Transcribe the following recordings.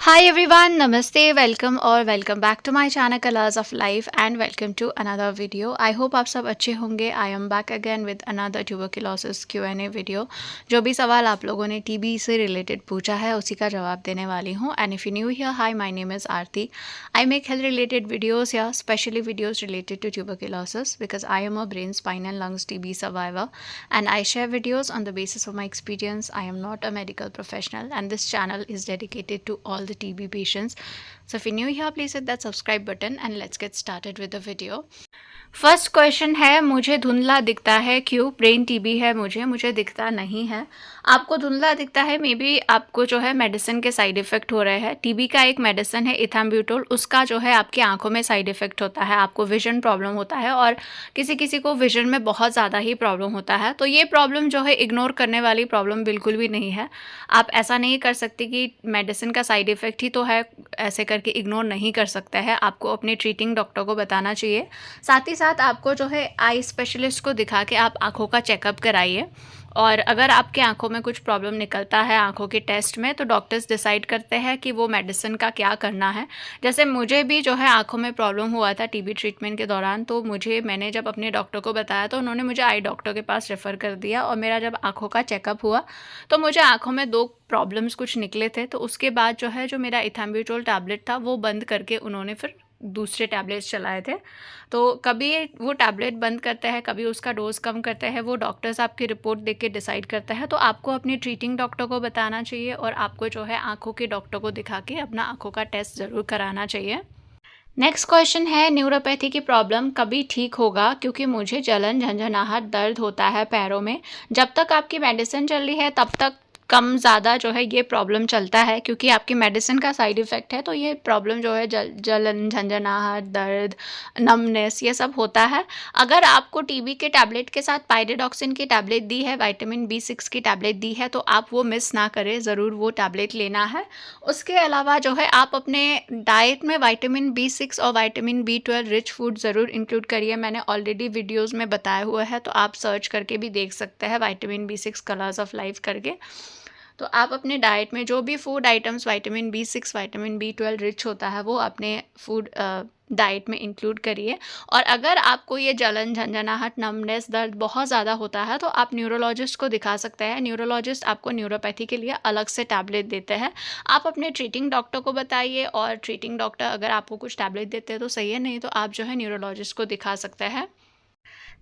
Hi everyone, Namaste, welcome और welcome back to my channel Colors of Life and welcome to another video. I hope आप सब अच्छे होंगे. I am back again with another tuberculosis Q&A video. जो भी सवाल आप लोगों ने TB से रिलेटेड पूछा है उसी का जवाब देने वाली हूँ. And if you're new here, hi, my name is Aarti. I make health related videos here, especially videos related to tuberculosis because I am a brain, spine and lungs TB survivor and I share videos on the basis of my experience. I am not a medical professional and this channel is dedicated to all the TB patients. So if you're new here, please hit that subscribe button and let's get started with the video. First question है, मुझे धुंधला दिखता है क्यों? Brain TB है मुझे दिखता नहीं है. आपको धुंधला दिखता है, मे बी आपको जो है मेडिसिन के साइड इफ़ेक्ट हो रहे हैं. टीबी का एक मेडिसिन है इथैम्ब्यूटोल, उसका जो है आपकी आंखों में साइड इफ़ेक्ट होता है, आपको विजन प्रॉब्लम होता है और किसी किसी को विजन में बहुत ज़्यादा ही प्रॉब्लम होता है. तो ये प्रॉब्लम जो है इग्नोर करने वाली प्रॉब्लम बिल्कुल भी नहीं है. आप ऐसा नहीं कर सकते कि मेडिसिन का साइड इफ़ेक्ट ही तो है, ऐसे करके इग्नोर नहीं कर सकता है. आपको अपने ट्रीटिंग डॉक्टर को बताना चाहिए. साथ ही साथ आपको जो है आई स्पेशलिस्ट को दिखा के आप आँखों का चेकअप कराइए. और अगर आपके आँखों में कुछ प्रॉब्लम निकलता है आँखों के टेस्ट में, तो डॉक्टर्स डिसाइड करते हैं कि वो मेडिसिन का क्या करना है. जैसे मुझे भी जो है आँखों में प्रॉब्लम हुआ था टीबी ट्रीटमेंट के दौरान, तो मैंने जब अपने डॉक्टर को बताया तो उन्होंने मुझे आई डॉक्टर के पास रेफ़र कर दिया. और मेरा जब आँखों का चेकअप हुआ तो मुझे आँखों में 2 प्रॉब्लम्स कुछ निकले थे. तो उसके बाद जो है जो मेरा इथैम्ब्यूटोल टैबलेट था वो बंद करके उन्होंने फिर दूसरे टैबलेट्स चलाए थे. तो कभी वो टैबलेट बंद करते हैं, कभी उसका डोज कम करते हैं, वो डॉक्टर्स आपकी रिपोर्ट देख के डिसाइड करता है. तो आपको अपने ट्रीटिंग डॉक्टर को बताना चाहिए और आपको जो है आँखों के डॉक्टर को दिखा के अपना आँखों का टेस्ट ज़रूर कराना चाहिए. नेक्स्ट क्वेश्चन है, न्यूरोपैथी की प्रॉब्लम कभी ठीक होगा? क्योंकि मुझे जलन, झंझनाहट, दर्द होता है पैरों में. जब तक आपकी मेडिसिन चल रही है तब तक कम ज़्यादा जो है ये प्रॉब्लम चलता है, क्योंकि आपकी मेडिसिन का साइड इफ़ेक्ट है. तो ये प्रॉब्लम जो है जलन, झंझनाहट, दर्द, नमनेस, ये सब होता है. अगर आपको टीबी के टैबलेट के साथ पायरिडॉक्सिन की टैबलेट दी है, विटामिन B6 की टैबलेट दी है, तो आप वो मिस ना करें, ज़रूर वो टैबलेट लेना है. उसके अलावा जो है आप अपने डाइट में विटामिन B6 और विटामिन B12 रिच फूड ज़रूर इंक्लूड करिए. मैंने ऑलरेडी वीडियोस में बताया हुआ है, तो आप सर्च करके भी देख सकते हैं vitamin B6 colours of life करके. तो आप अपने डाइट में जो भी food items vitamin B6, vitamin B12 rich होता है वो अपने फूड डाइट में इंक्लूड करिए. और अगर आपको ये जलन, झंझनाहट, नमनेस, दर्द बहुत ज़्यादा होता है तो आप न्यूरोलॉजिस्ट को दिखा सकते हैं. न्यूरोलॉजिस्ट आपको न्यूरोपैथी के लिए अलग से टैबलेट देते हैं. आप अपने ट्रीटिंग डॉक्टर को बताइए और ट्रीटिंग डॉक्टर अगर आपको कुछ टैबलेट देते हैं तो सही है, नहीं तो आप जो है न्यूरोलॉजिस्ट को दिखा सकते हैं.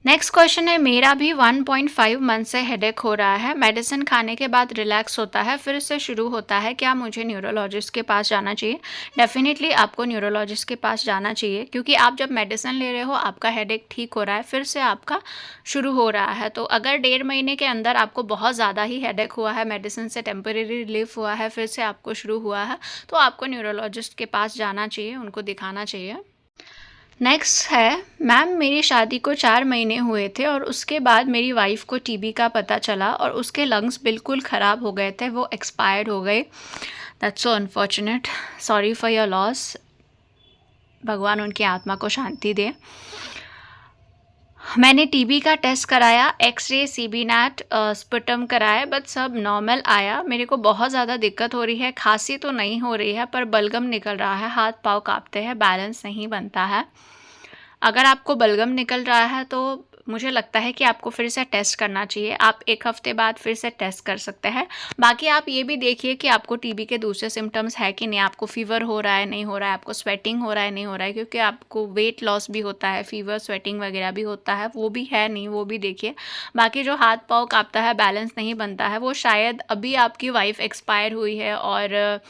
नेक्स्ट क्वेश्चन है, मेरा भी 1.5 मंथ से हेडेक हो रहा है. मेडिसिन खाने के बाद रिलैक्स होता है, फिर से शुरू होता है. क्या मुझे न्यूरोलॉजिस्ट के पास जाना चाहिए? डेफिनेटली आपको न्यूरोलॉजिस्ट के पास जाना चाहिए, क्योंकि आप जब मेडिसिन ले रहे हो आपका हेडेक ठीक हो रहा है, फिर से आपका शुरू हो रहा है. तो अगर 1.5 महीने के अंदर आपको बहुत ज़्यादा ही हेडेक हुआ है, मेडिसिन से टेम्परेरी रिलीफ हुआ है, फिर से आपको शुरू हुआ है, तो आपको न्यूरोलॉजिस्ट के पास जाना चाहिए, उनको दिखाना चाहिए. नेक्स्ट है, मैम मेरी शादी को 4 महीने हुए थे और उसके बाद मेरी वाइफ को टीबी का पता चला और उसके लंग्स बिल्कुल ख़राब हो गए थे, वो एक्सपायर्ड हो गए. That's so unfortunate. Sorry for your loss. भगवान उनकी आत्मा को शांति दे. मैंने टीबी का टेस्ट कराया, एक्सरे, CB नैट, स्पुटम कराया, बट सब नॉर्मल आया. मेरे को बहुत ज़्यादा दिक्कत हो रही है, खांसी तो नहीं हो रही है पर बलगम निकल रहा है, हाथ पाँव काँपते हैं, बैलेंस नहीं बनता है. अगर आपको बलगम निकल रहा है तो मुझे लगता है कि आपको फिर से टेस्ट करना चाहिए. आप 1 हफ्ते बाद फिर से टेस्ट कर सकते हैं. बाकी आप ये भी देखिए कि आपको टीबी के दूसरे सिम्टम्स है कि नहीं. आपको फीवर हो रहा है, नहीं हो रहा है, आपको स्वेटिंग हो रहा है, नहीं हो रहा है, क्योंकि आपको वेट लॉस भी होता है, फीवर, स्वेटिंग वगैरह भी होता है, वो भी है नहीं, वो भी देखिए. बाकी जो हाथ पाँव काँपता है, बैलेंस नहीं बनता है, वो शायद अभी आपकी वाइफ एक्सपायर हुई है. और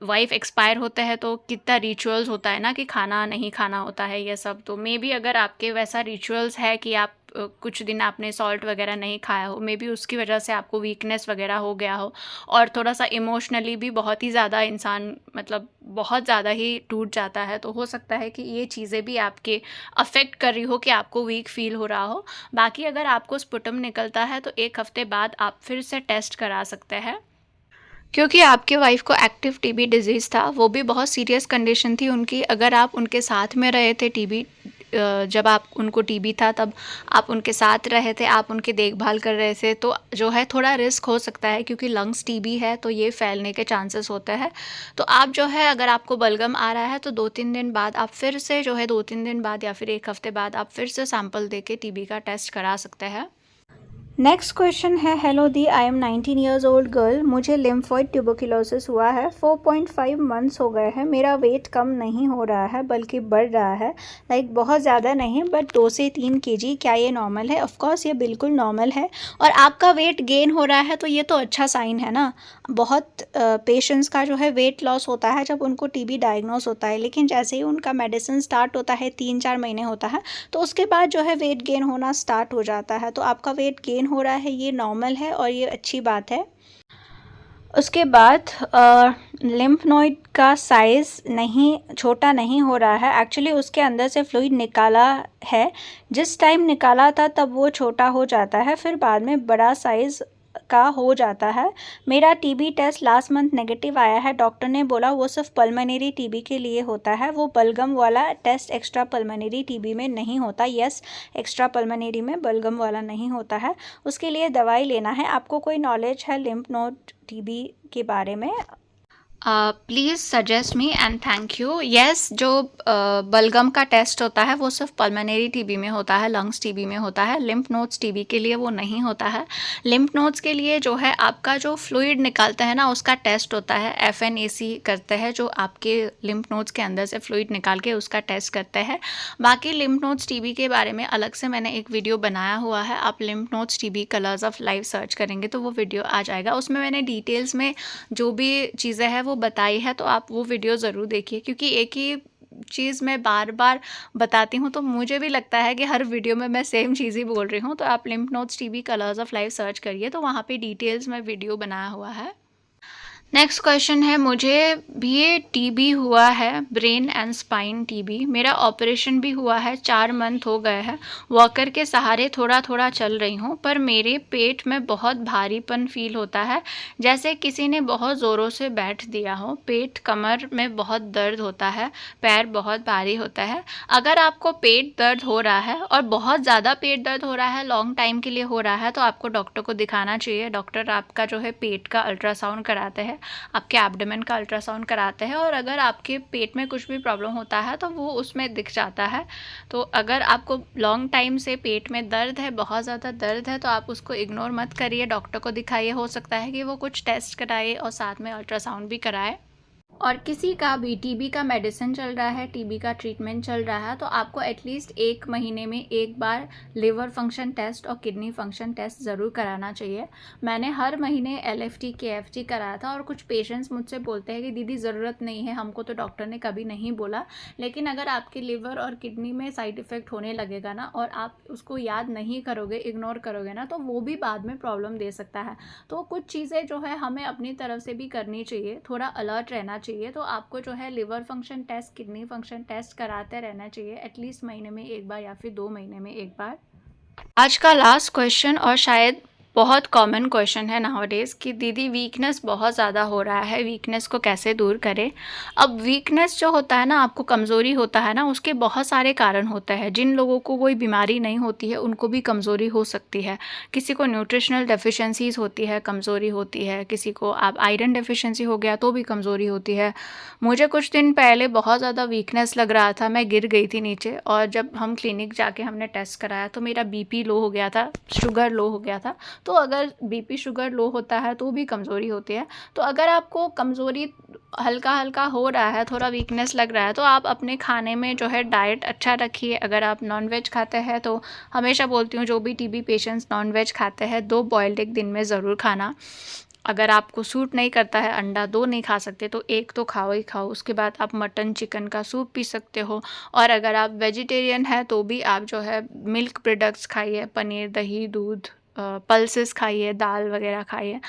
वाइफ एक्सपायर होते हैं तो कितना रिचुअल्स होता है ना कि खाना नहीं खाना होता है ये सब. तो मे बी अगर आपके वैसा रिचुअल्स है कि आप कुछ दिन आपने सॉल्ट वगैरह नहीं खाया हो, मे बी उसकी वजह से आपको वीकनेस वगैरह हो गया हो और थोड़ा सा इमोशनली भी बहुत ही ज़्यादा इंसान मतलब बहुत ज़्यादा ही टूट जाता है. तो हो सकता है कि ये चीज़ें भी आपके अफेक्ट कर रही हो कि आपको वीक फील हो रहा हो. बाकी अगर आपको स्पुटम निकलता है तो 1 हफ्ते बाद आप फिर से टेस्ट करा सकते हैं, क्योंकि आपके वाइफ को एक्टिव टीबी डिजीज़ था, वो भी बहुत सीरियस कंडीशन थी उनकी. अगर आप उनके साथ में रहे थे टीबी जब आप उनको टीबी था तब आप उनके साथ रहे थे, आप उनकी देखभाल कर रहे थे, तो जो है थोड़ा रिस्क हो सकता है क्योंकि लंग्स टीबी है तो ये फैलने के चांसेस होते हैं। तो आप जो है अगर आपको बलगम आ रहा है तो 2-3 दिन बाद आप फिर से जो है 2-3 दिन बाद या फिर 1 हफ्ते बाद आप फिर से सैंपल दे के टीबी का टेस्ट करा सकते हैं। नेक्स्ट क्वेश्चन है, hello the, I am 19 years old girl, मुझे लिम्फोइड ट्यूबरकुलोसिस हुआ है, 4.5 मंथ्स हो गए हैं, मेरा वेट कम नहीं हो रहा है बल्कि बढ़ रहा है, लाइक बहुत ज़्यादा नहीं बट 2 से 3 kg, क्या ये नॉर्मल है? ऑफ कोर्स ये बिल्कुल नॉर्मल है। और आपका वेट गेन हो रहा है तो ये तो अच्छा साइन है ना। बहुत पेशेंट्स का जो है वेट लॉस होता है जब उनको टीबी डायग्नोस होता है, लेकिन जैसे ही उनका मेडिसिन स्टार्ट होता है 3-4 महीने होता है तो उसके बाद जो है वेट गेन होना स्टार्ट हो जाता है। तो आपका वेट गेन हो रहा है, ये नॉर्मल है और ये अच्छी बात है। उसके बाद लिम्फ नोड का साइज़ नहीं, छोटा नहीं हो रहा है, एक्चुअली उसके अंदर से फ्लूइड निकाला है, जिस टाइम निकाला था तब वो छोटा हो जाता है, फिर बाद में बड़ा साइज़ का हो जाता है। मेरा TB test last month negative आया है, डॉक्टर ने बोला वो सिर्फ पल्मोनरी टीबी के लिए होता है, वो बलगम वाला टेस्ट एक्स्ट्रा पल्मोनरी टीबी में नहीं होता। यस, एक्स्ट्रा पल्मोनरी में बलगम वाला नहीं होता है, उसके लिए दवाई लेना है। आपको कोई नॉलेज है लिम्फ नोड टीबी के बारे में? Please suggest me and thank you. Yes, जो बलगम का टेस्ट होता है वो सिर्फ पल्मोनरी टीबी में होता है, लंग्स टीबी में होता है, लिम्फ नोड्स टीबी के लिए वो नहीं होता है। लिम्फ नोड्स के लिए जो है आपका जो फ्लूइड निकालते हैं ना उसका टेस्ट होता है, FNAC करते हैं, जो आपके लिम्फ नोड्स के अंदर से फ्लूइड निकाल के उसका टेस्ट करते हैं। बाकी लिम्फ नोड्स टीबी के बारे में अलग से मैंने एक वीडियो बनाया हुआ है, आप lymph nodes TB colours of life search करेंगे तो वो वीडियो आ जाएगा, उसमें मैंने डिटेल्स में जो भी चीज़ें हैं वो बताई है, तो आप वो वीडियो ज़रूर देखिए, क्योंकि एक ही चीज़ मैं बार बार बताती हूँ तो मुझे भी लगता है कि हर वीडियो में मैं सेम चीज़ ही बोल रही हूँ। तो आप lymph nodes TB colours of life search करिए तो वहाँ पे डिटेल्स में वीडियो बनाया हुआ है। नेक्स्ट क्वेश्चन है, मुझे भी टीबी हुआ है, ब्रेन एंड स्पाइन टीबी, मेरा ऑपरेशन भी हुआ है, 4 मंथ हो गए हैं, वॉकर के सहारे थोड़ा थोड़ा चल रही हूँ, पर मेरे पेट में बहुत भारीपन फील होता है, जैसे किसी ने बहुत ज़ोरों से बैठ दिया हो, पेट कमर में बहुत दर्द होता है, पैर बहुत भारी होता है। अगर आपको पेट दर्द हो रहा है और बहुत ज़्यादा पेट दर्द हो रहा है, लॉन्ग टाइम के लिए हो रहा है, तो आपको डॉक्टर को दिखाना चाहिए। डॉक्टर आपका जो है पेट का अल्ट्रासाउंड कराते हैं, आपके एब्डोमेन का अल्ट्रासाउंड कराते हैं, और अगर आपके पेट में कुछ भी प्रॉब्लम होता है तो वो उसमें दिख जाता है। तो अगर आपको लॉन्ग टाइम से पेट में दर्द है, बहुत ज़्यादा दर्द है, तो आप उसको इग्नोर मत करिए, डॉक्टर को दिखाइए। हो सकता है कि वो कुछ टेस्ट कराए और साथ में अल्ट्रासाउंड भी कराए। और किसी का भी टीबी का मेडिसिन चल रहा है, टीबी का ट्रीटमेंट चल रहा है, तो आपको एटलीस्ट 1 महीने में एक बार लिवर फंक्शन टेस्ट और किडनी फंक्शन टेस्ट ज़रूर कराना चाहिए। मैंने हर महीने LFT KFT कराया था, और कुछ पेशेंट्स मुझसे बोलते हैं कि दीदी ज़रूरत नहीं है, हमको तो डॉक्टर ने कभी नहीं बोला। लेकिन अगर आपके लिवर और किडनी में साइड इफ़ेक्ट होने लगेगा ना, और आप उसको याद नहीं करोगे, इग्नोर करोगे ना, तो वो भी बाद में प्रॉब्लम दे सकता है। तो कुछ चीज़ें जो है हमें अपनी तरफ से भी करनी चाहिए, थोड़ा अलर्ट रहना चाहिए। तो आपको जो है liver function test, kidney function test कराते रहना चाहिए, एटलीस्ट महीने में एक बार या फिर 2 महीने में एक बार। आज का लास्ट क्वेश्चन, और शायद बहुत कॉमन क्वेश्चन है नाउअडेज, कि दीदी वीकनेस बहुत ज़्यादा हो रहा है, वीकनेस को कैसे दूर करें? अब वीकनेस जो होता है ना, आपको कमज़ोरी होता है ना, उसके बहुत सारे कारण होते हैं। जिन लोगों को कोई बीमारी नहीं होती है उनको भी कमज़ोरी हो सकती है, किसी को न्यूट्रिशनल डेफिशिएंसीज होती है, कमज़ोरी होती है, किसी को आप आयरन डेफिशिएंसी हो गया तो भी कमज़ोरी होती है। मुझे कुछ दिन पहले बहुत ज़्यादा वीकनेस लग रहा था, मैं गिर गई थी नीचे, और जब हम क्लिनिक जाके हमने टेस्ट कराया तो मेरा BP लो हो गया था, शुगर लो हो गया था। तो अगर BP शुगर लो होता है तो भी कमज़ोरी होती है। तो अगर आपको कमज़ोरी हल्का हल्का हो रहा है, थोड़ा वीकनेस लग रहा है, तो आप अपने खाने में जो है डाइट अच्छा रखिए। अगर आप नॉनवेज खाते हैं तो हमेशा बोलती हूँ जो भी TB पेशेंट्स नॉनवेज खाते हैं 2 बॉइल्ड एग दिन में ज़रूर खाना। अगर आपको सूट नहीं करता है, अंडा 2 नहीं खा सकते तो 1 तो खाओ ही खाओ। उसके बाद आप मटन चिकन का सूप पी सकते हो। और अगर आप वेजिटेरियन हैं तो भी आप जो है मिल्क प्रोडक्ट्स खाइए, पनीर, दही, दूध, पल्सेस खाइए, दाल वगैरह खाइए।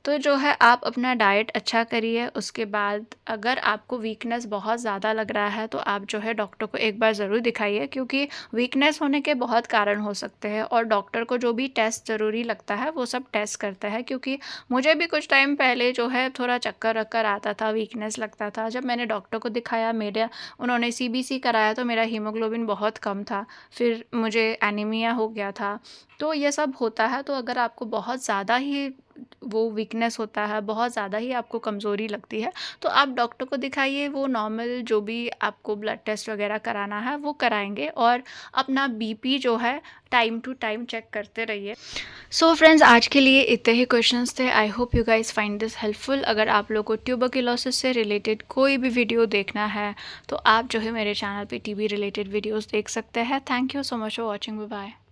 तो जो है आप अपना डाइट अच्छा करिए। उसके बाद अगर आपको वीकनेस बहुत ज़्यादा लग रहा है तो आप जो है डॉक्टर को एक बार ज़रूर दिखाइए, क्योंकि वीकनेस होने के बहुत कारण हो सकते हैं और डॉक्टर को जो भी टेस्ट ज़रूरी लगता है वो सब टेस्ट करता है। क्योंकि मुझे भी कुछ टाइम पहले जो है थोड़ा चक्कर-वक्कर आता था, वीकनेस लगता था। जब मैंने डॉक्टर को दिखाया, मेरा उन्होंने सीबीसी कराया तो मेरा हीमोग्लोबिन बहुत कम था, फिर मुझे एनीमिया हो गया था। तो ये सब होता है। तो अगर आपको बहुत ज़्यादा ही वो वीकनेस होता है, बहुत ज़्यादा ही आपको कमज़ोरी लगती है, तो आप डॉक्टर को दिखाइए। वो नॉर्मल जो भी आपको ब्लड टेस्ट वगैरह कराना है वो कराएँगे, और अपना बीपी जो है टाइम टू टाइम चेक करते रहिए। सो फ्रेंड्स, आज के लिए इतने ही क्वेश्चंस थे। I hope you guys find this helpful. अगर आप लोग को ट्यूबरक्लोसिस से रिलेटेड कोई भी वीडियो देखना है तो आप जो है मेरे चैनल पे टीबी रिलेटेड वीडियोस देख सकते हैं। Thank you so much for watching. Bye bye.